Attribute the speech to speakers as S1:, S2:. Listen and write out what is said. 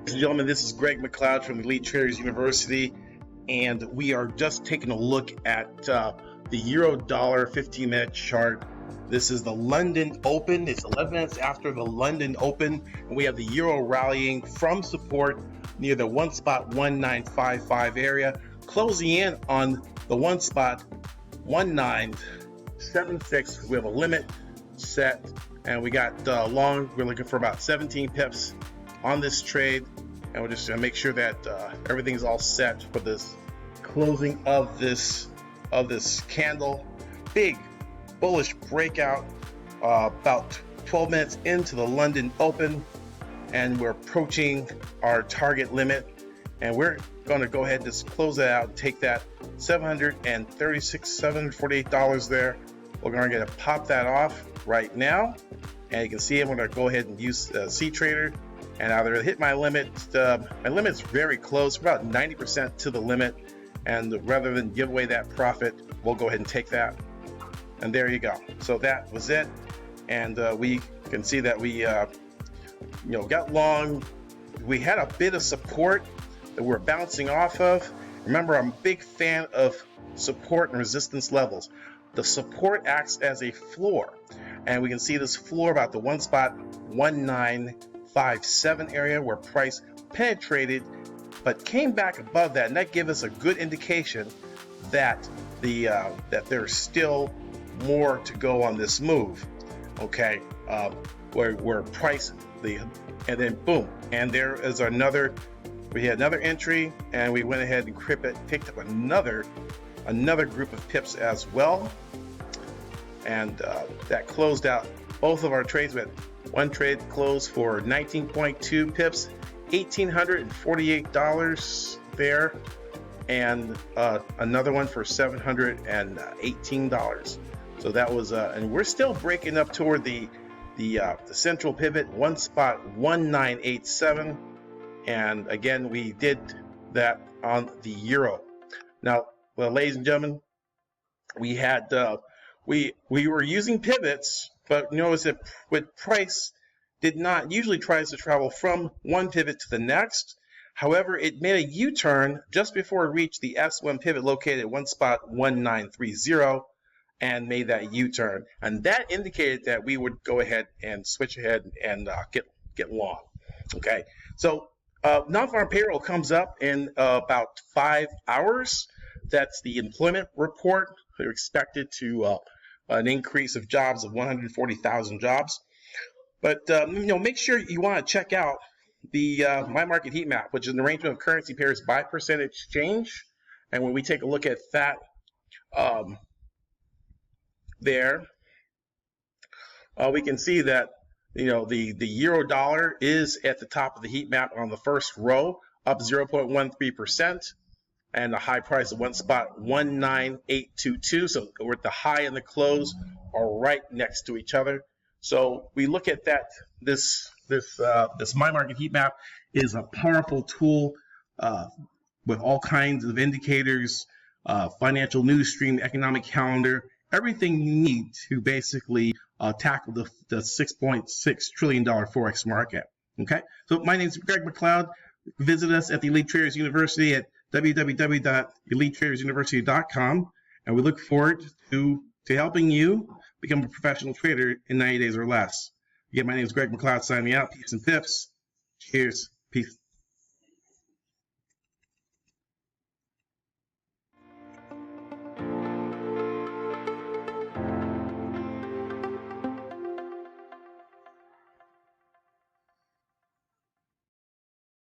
S1: Ladies and gentlemen, this is Greg McLeod from Elite Traders University, and we are just taking a look at the Euro-Dollar 15-minute chart. This is the London Open. It's 11 minutes after the London Open, and we have the Euro rallying from support near the 1.1955 area, closing in on the 1.1976. We have a limit set, and we got long. We're looking for about 17 pips on this trade, and we're just going to make sure that everything's all set for this closing of this candle. Big bullish breakout about 12 minutes into the London Open, and we're approaching our target limit, and we're going to go ahead and just close that out and take that $748 there. We're going to pop that off right now, and you can see I'm going to go ahead and use C Trader and either hit my limit. My limit's very close, about 90% to the limit, and rather than give away that profit, we'll go ahead and take that. And there you go. So that was it, and we can see that we got long. We had a bit of support that we're bouncing off of. Remember, I'm a big fan of support and resistance levels. The support acts as a floor, and we can see this floor about the 1.1957 area where price penetrated but came back above that, and that gives us a good indication that that there's still more to go on this move. Okay, where price and then boom, and there is another. We had another entry, and we went ahead and picked up another group of pips as well, and that closed out both of our trades. We had one trade closed for 19.2 pips, $1,848 there, and another one for $718. So that was and we're still breaking up toward the central pivot, 1.1987, and again we did that on the euro. Now, well, ladies and gentlemen, we had we were using pivots, but notice that with price did not usually tries to travel from one pivot to the next. However, it made a U-turn just before it reached the S1 pivot located at 1.1930 and made that U-turn, and that indicated that we would go ahead and switch ahead and get long. Okay, so non-farm payroll comes up in about 5 hours. That's the employment report. They're expected to an increase of jobs of 140,000 jobs. But make sure you want to check out the My Market Heatmap, which is an arrangement of currency pairs by percentage change. And when we take a look at that there, we can see that the euro dollar is at the top of the heat map on the first row, up 0.13%, and the high price of 1.19822. So we're at the high and the close are right next to each other. So we look at that. This My Market Heat Map is a powerful tool with all kinds of indicators, financial news stream, economic calendar, everything you need to basically tackle the $6.6 trillion forex market. Okay, so my name is Greg McLeod. Visit us at the Elite Traders University at www.elitetradersuniversity.com, and we look forward to helping you become a professional trader in 90 days or less. Again, my name is Greg McLeod signing out. Peace and pips. Cheers. Peace.